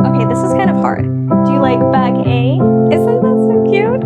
Okay, this is kind of hard. Do you like bag A? Isn't that so cute?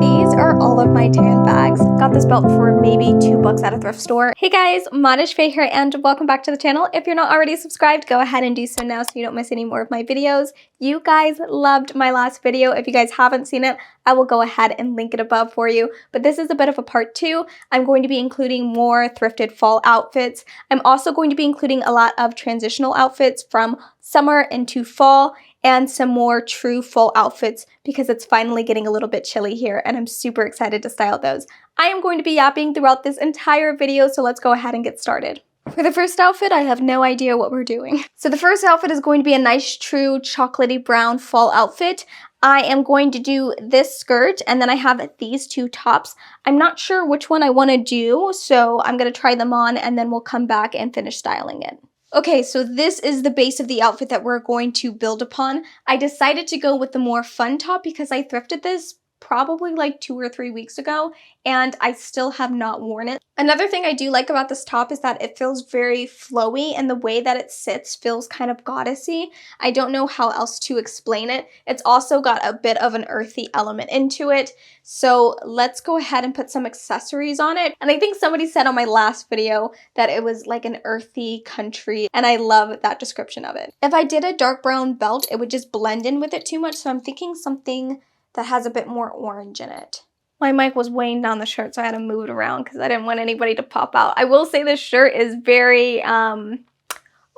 These are all of my tan bags. Got this belt for maybe $2 at a thrift store. Hey guys, Monish Faye here and welcome back to the channel. If you're not already subscribed, go ahead and do so now so you don't miss any more of my videos. You guys loved my last video. If you guys haven't seen it, I will go ahead and link it above for you. But this is a bit of a part 2. I'm going to be including more thrifted fall outfits. I'm also going to be including a lot of transitional outfits from summer into fall and some more true fall outfits because it's finally getting a little bit chilly here and I'm super excited to style those. I am going to be yapping throughout this entire video, so let's go ahead and get started. For the first outfit, I have no idea what we're doing. So the first outfit is going to be a nice true chocolatey brown fall outfit. I am going to do this skirt and then I have these two tops. I'm not sure which one I want to do, so I'm going to try them on and then we'll come back and finish styling it. Okay, so this is the base of the outfit that we're going to build upon. I decided to go with the more fun top because I thrifted this probably like 2 or 3 weeks ago and I still have not worn it. Another thing I do like about this top is that it feels very flowy and the way that it sits feels kind of goddessy. I don't know how else to explain it. It's also got a bit of an earthy element into it. So let's go ahead and put some accessories on it. And I think somebody said on my last video that it was like an earthy country and I love that description of it. If I did a dark brown belt, it would just blend in with it too much. So I'm thinking something that has a bit more orange in it. My mic was weighing down the shirt, so I had to move it around because I didn't want anybody to pop out. I will say this shirt is very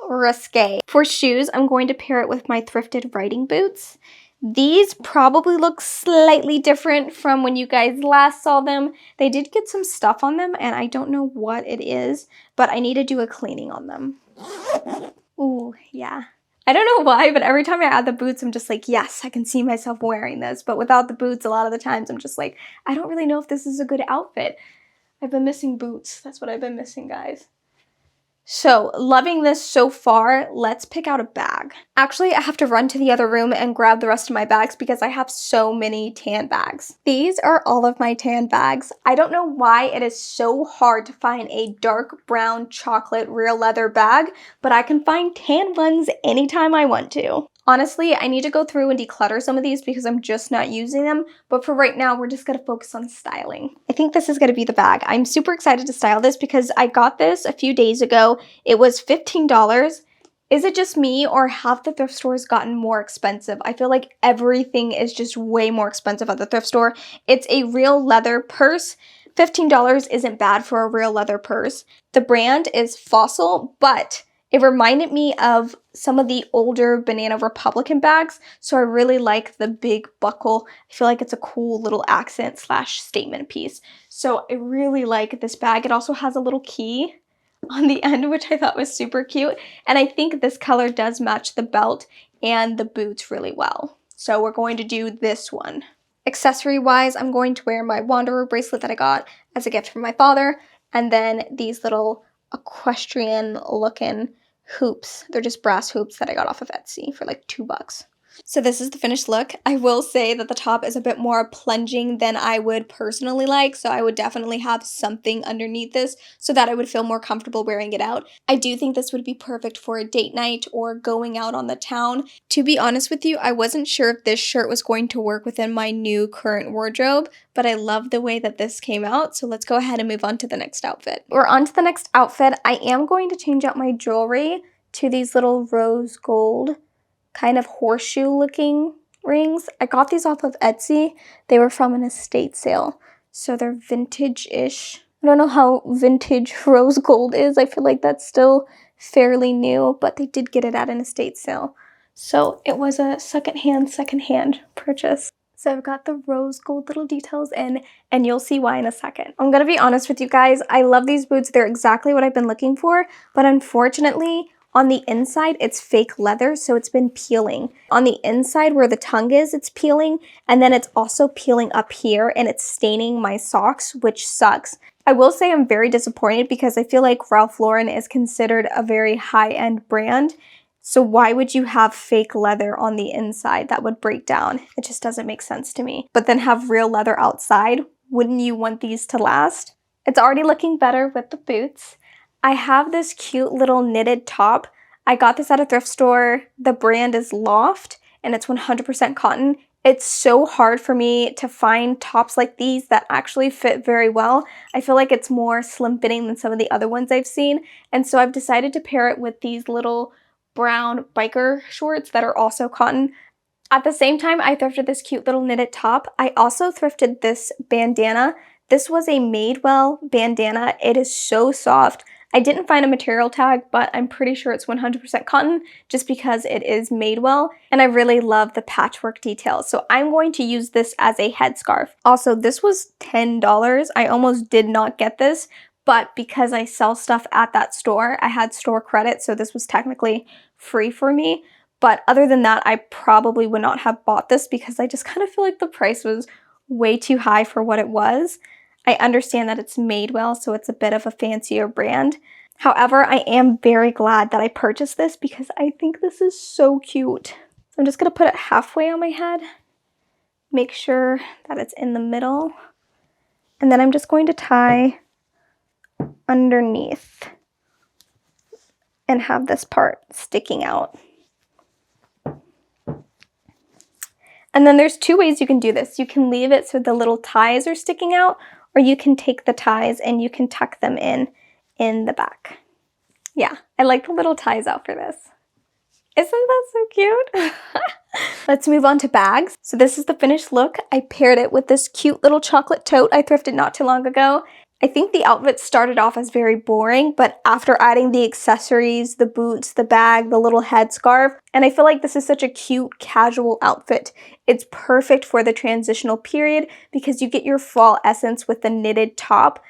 risque. For shoes, I'm going to pair it with my thrifted riding boots. These probably look slightly different from when you guys last saw them. They did get some stuff on them, and I don't know what it is, but I need to do a cleaning on them. Ooh, yeah. I don't know why, but every time I add the boots, I'm just like, yes, I can see myself wearing this. But without the boots, a lot of the times, I'm just like, I don't really know if this is a good outfit. I've been missing boots. That's what I've been missing, guys. So, loving this so far, let's pick out a bag. Actually, I have to run to the other room and grab the rest of my bags because I have so many tan bags. These are all of my tan bags. I don't know why it is so hard to find a dark brown chocolate real leather bag, but I can find tan ones anytime I want to. Honestly, I need to go through and declutter some of these because I'm just not using them, but for right now, we're just gonna focus on styling. I think this is gonna be the bag. I'm super excited to style this because I got this a few days ago. It was $15. Is it just me or have the thrift stores gotten more expensive? I feel like everything is just way more expensive at the thrift store. It's a real leather purse. $15 isn't bad for a real leather purse. The brand is Fossil, but it reminded me of some of the older Banana Republican bags, so I really like the big buckle. I feel like it's a cool little accent / statement piece. So I really like this bag. It also has a little key on the end, which I thought was super cute. And I think this color does match the belt and the boots really well. So we're going to do this one. Accessory-wise, I'm going to wear my Wanderer bracelet that I got as a gift from my father, and then these little equestrian looking hoops. They're just brass hoops that I got off of Etsy for like $2. So this is the finished look. I will say that the top is a bit more plunging than I would personally like, so I would definitely have something underneath this so that I would feel more comfortable wearing it out. I do think this would be perfect for a date night or going out on the town. To be honest with you, I wasn't sure if this shirt was going to work within my new current wardrobe, but I love the way that this came out, so let's go ahead and move on to the next outfit. We're on to the next outfit. I am going to change out my jewelry to these little rose gold kind of horseshoe looking rings. I got these off of Etsy. They were from an estate sale, so they're vintage-ish. I don't know how vintage rose gold is. I feel like that's still fairly new, but they did get it at an estate sale. So it was a secondhand purchase. So I've got the rose gold little details in, and you'll see why in a second. I'm gonna be honest with you guys. I love these boots. They're exactly what I've been looking for, but unfortunately, on the inside, it's fake leather, so it's been peeling. On the inside where the tongue is, it's peeling, and then it's also peeling up here, and it's staining my socks, which sucks. I will say I'm very disappointed because I feel like Ralph Lauren is considered a very high-end brand, so why would you have fake leather on the inside that would break down? It just doesn't make sense to me. But then have real leather outside. Wouldn't you want these to last? It's already looking better with the boots. I have this cute little knitted top. I got this at a thrift store. The brand is Loft, and it's 100% cotton. It's so hard for me to find tops like these that actually fit very well. I feel like it's more slim fitting than some of the other ones I've seen, and so I've decided to pair it with these little brown biker shorts that are also cotton. At the same time, I thrifted this cute little knitted top. I also thrifted this bandana. This was a Madewell bandana. It is so soft. I didn't find a material tag, but I'm pretty sure it's 100% cotton just because it is Madewell, and I really love the patchwork details. So I'm going to use this as a headscarf. Also, this was $10. I almost did not get this, but because I sell stuff at that store, I had store credit, so this was technically free for me. But other than that, I probably would not have bought this because I just kind of feel like the price was way too high for what it was. I understand that it's Madewell, so it's a bit of a fancier brand. However, I am very glad that I purchased this because I think this is so cute. So I'm just going to put it halfway on my head, make sure that it's in the middle, and then I'm just going to tie underneath and have this part sticking out. And then there's two ways you can do this. You can leave it so the little ties are sticking out, or you can take the ties and you can tuck them in the back. Yeah, I like the little ties out for this. Isn't that so cute? Let's move on to bags. So this is the finished look. I paired it with this cute little chocolate tote I thrifted not too long ago. I think the outfit started off as very boring, but after adding the accessories, the boots, the bag, the little headscarf, and I feel like this is such a cute casual outfit. It's perfect for the transitional period because you get your fall essence with the knitted top,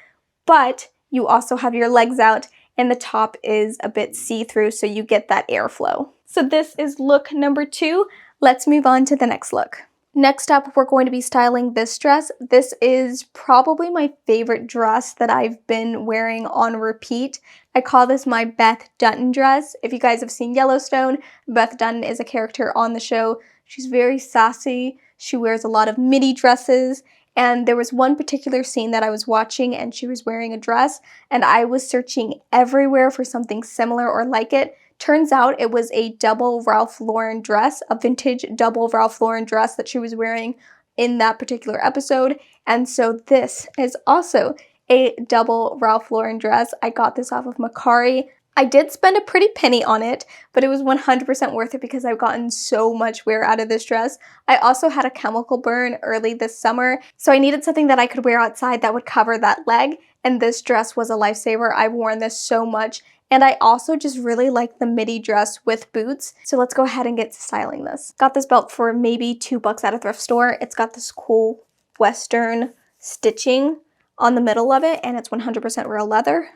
but you also have your legs out and the top is a bit see-through, so you get that airflow. So this is look number 2. Let's move on to the next look. Next up, we're going to be styling this dress. This is probably my favorite dress that I've been wearing on repeat. I call this my Beth Dutton dress. If you guys have seen Yellowstone, Beth Dutton is a character on the show. She's very sassy. She wears a lot of midi dresses. And there was one particular scene that I was watching and she was wearing a dress, and I was searching everywhere for something similar or like it. Turns out it was a double Ralph Lauren dress, a vintage double Ralph Lauren dress that she was wearing in that particular episode. And so this is also a double Ralph Lauren dress. I got this off of Macari. I did spend a pretty penny on it, but it was 100% worth it because I've gotten so much wear out of this dress. I also had a chemical burn early this summer, so I needed something that I could wear outside that would cover that leg, and this dress was a lifesaver. I've worn this so much. And I also just really like the midi dress with boots. So let's go ahead and get to styling this. Got this belt for maybe $2 at a thrift store. It's got this cool Western stitching on the middle of it, and it's 100% real leather.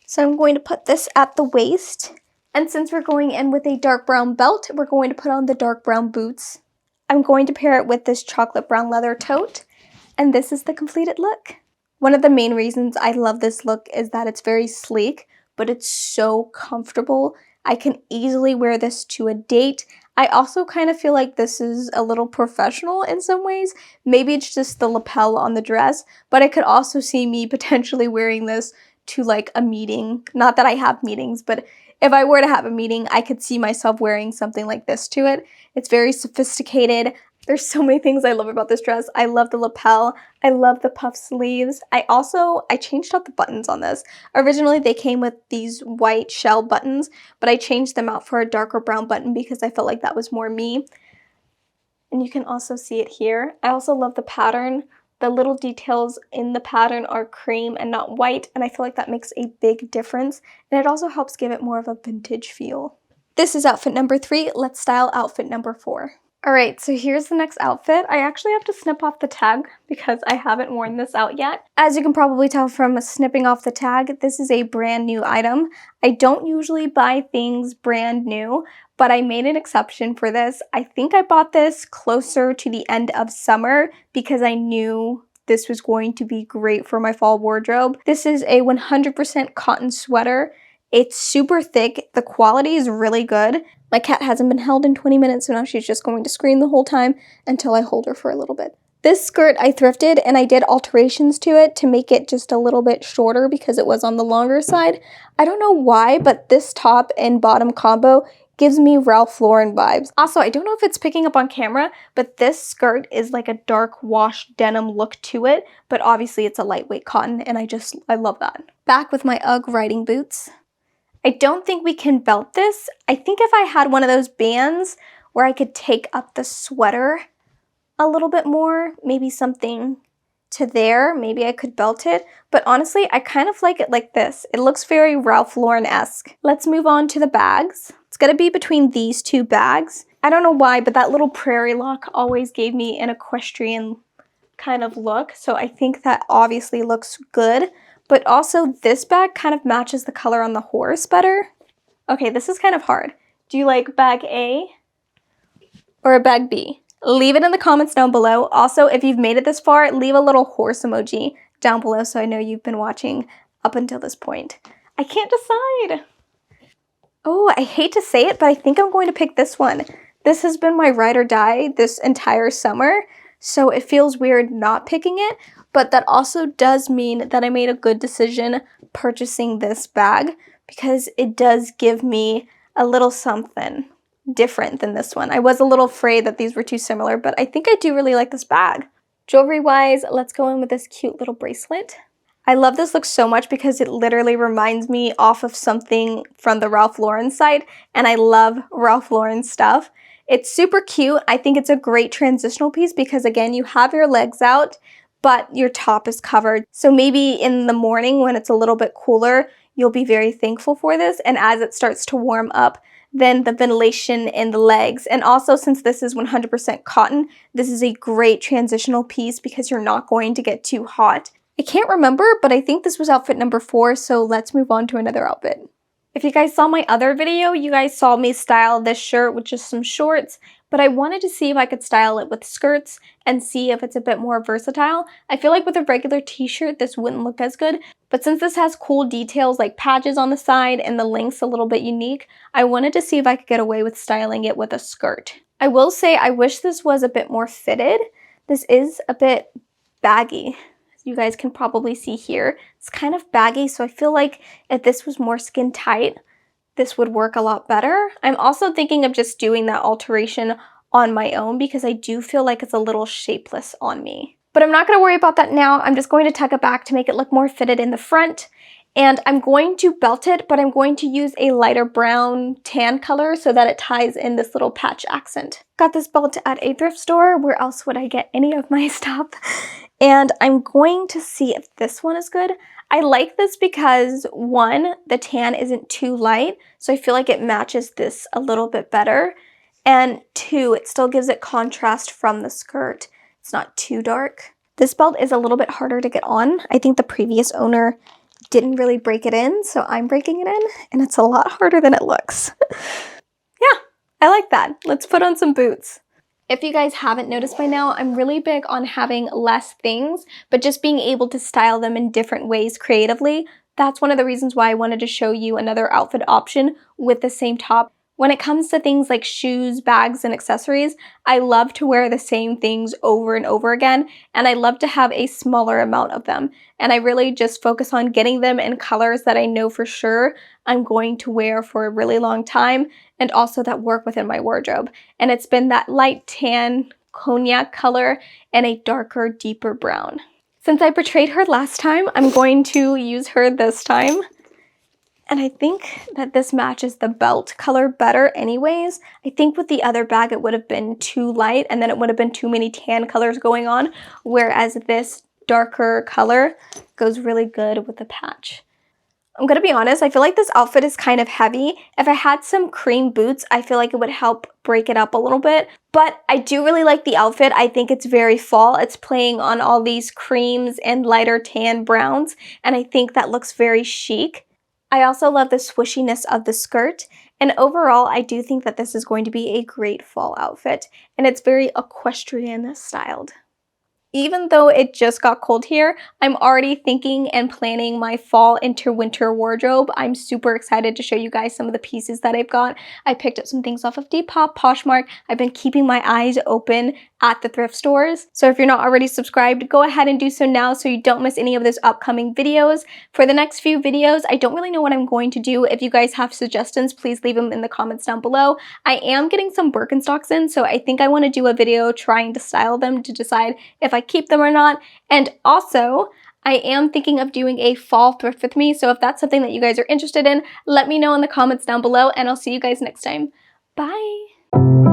So I'm going to put this at the waist. And since we're going in with a dark brown belt, we're going to put on the dark brown boots. I'm going to pair it with this chocolate brown leather tote. And this is the completed look. One of the main reasons I love this look is that it's very sleek, but it's so comfortable. I can easily wear this to a date. I also kind of feel like this is a little professional in some ways. Maybe it's just the lapel on the dress, but I could also see me potentially wearing this to like a meeting. Not that I have meetings, but if I were to have a meeting, I could see myself wearing something like this to it. It's very sophisticated. There's so many things I love about this dress. I love the lapel. I love the puff sleeves. I changed out the buttons on this. Originally, they came with these white shell buttons, but I changed them out for a darker brown button because I felt like that was more me. And you can also see it here. I also love the pattern. The little details in the pattern are cream and not white, and I feel like that makes a big difference. And it also helps give it more of a vintage feel. This is outfit number 3. Let's style outfit number 4. Alright, so here's the next outfit. I actually have to snip off the tag because I haven't worn this out yet. As you can probably tell from snipping off the tag, this is a brand new item. I don't usually buy things brand new, but I made an exception for this. I think I bought this closer to the end of summer because I knew this was going to be great for my fall wardrobe. This is a 100% cotton sweater. It's super thick. The quality is really good. My cat hasn't been held in 20 minutes, so now she's just going to scream the whole time until I hold her for a little bit. This skirt I thrifted and I did alterations to it to make it just a little bit shorter because it was on the longer side. I don't know why, but this top and bottom combo gives me Ralph Lauren vibes. Also, I don't know if it's picking up on camera, but this skirt is like a dark wash denim look to it, but obviously it's a lightweight cotton and I love that. Back with my UGG riding boots. I don't think we can belt this. I think if I had one of those bands where I could take up the sweater a little bit more, maybe something to there, maybe I could belt it, but honestly, I kind of like it like this. It looks very Ralph Lauren-esque. Let's move on to the bags. It's gonna be between these two bags. I don't know why, but that little prairie lock always gave me an equestrian kind of look, so I think that obviously looks good, but also this bag kind of matches the color on the horse better. Okay, this is kind of hard. Do you like bag A or a bag B? Leave it in the comments down below. Also, if you've made it this far, leave a little horse emoji down below so I know you've been watching up until this point. I can't decide. Oh, I hate to say it, but I think I'm going to pick this one. This has been my ride or die this entire summer, so it feels weird not picking it, but that also does mean that I made a good decision purchasing this bag because it does give me a little something different than this one. I was a little afraid that these were too similar, but I think I do really like this bag. Jewelry wise, let's go in with this cute little bracelet. I love this look so much because it literally reminds me off of something from the Ralph Lauren side, and I love Ralph Lauren stuff. It's super cute. I think it's a great transitional piece because again, you have your legs out, but your top is covered. So maybe in the morning when it's a little bit cooler, you'll be very thankful for this, and as it starts to warm up, then the ventilation in the legs. And also, since this is 100% cotton, this is a great transitional piece because you're not going to get too hot. I can't remember, but I think this was outfit number 4, so let's move on to another outfit. If you guys saw my other video, you guys saw me style this shirt with just some shorts, but I wanted to see if I could style it with skirts and see if it's a bit more versatile. I feel like with a regular t-shirt, this wouldn't look as good, but since this has cool details like patches on the side and the length's a little bit unique, I wanted to see if I could get away with styling it with a skirt. I will say I wish this was a bit more fitted. This is a bit baggy. You guys can probably see here. It's kind of baggy, so I feel like if this was more skin tight, this would work a lot better. I'm also thinking of just doing that alteration on my own because I do feel like it's a little shapeless on me. But I'm not going to worry about that now. I'm just going to tuck it back to make it look more fitted in the front. And I'm going to belt it, but I'm going to use a lighter brown tan color so that it ties in this little patch accent. Got this belt at a thrift store. Where else would I get any of my stuff? And I'm going to see if this one is good. I like this because 1, the tan isn't too light, so I feel like it matches this a little bit better. And 2, it still gives it contrast from the skirt. It's not too dark. This belt is a little bit harder to get on. I think the previous owner didn't really break it in, so I'm breaking it in, and it's a lot harder than it looks. Yeah, I like that. Let's put on some boots. If you guys haven't noticed by now, I'm really big on having less things, but just being able to style them in different ways creatively. That's one of the reasons why I wanted to show you another outfit option with the same top. When it comes to things like shoes, bags, and accessories, I love to wear the same things over and over again, and I love to have a smaller amount of them. And I really just focus on getting them in colors that I know for sure I'm going to wear for a really long time, and also that work within my wardrobe. And it's been that light tan cognac color and a darker, deeper brown. Since I portrayed her last time, I'm going to use her this time. And I think that this matches the belt color better anyways. I think with the other bag it would have been too light and then it would have been too many tan colors going on, whereas this darker color goes really good with the patch. I'm gonna be honest, I feel like this outfit is kind of heavy. If I had some cream boots, I feel like it would help break it up a little bit. But I do really like the outfit. I think it's very fall. It's playing on all these creams and lighter tan browns, and I think that looks very chic. I also love the swishiness of the skirt, and overall I do think that this is going to be a great fall outfit, and it's very equestrian styled. even though it just got cold here, I'm already thinking and planning my fall into winter wardrobe. I'm super excited to show you guys some of the pieces that I've got. I picked up some things off of Depop, Poshmark. I've been keeping my eyes open at the thrift stores. So if you're not already subscribed, go ahead and do so now so you don't miss any of those upcoming videos. For the next few videos, I don't really know what I'm going to do. If you guys have suggestions, please leave them in the comments down below. I am getting some Birkenstocks in, so I think I want to do a video trying to style them to decide if I keep them or not. And also, I am thinking of doing a fall thrift with me, so if that's something that you guys are interested in, let me know in the comments down below, and I'll see you guys next time. Bye!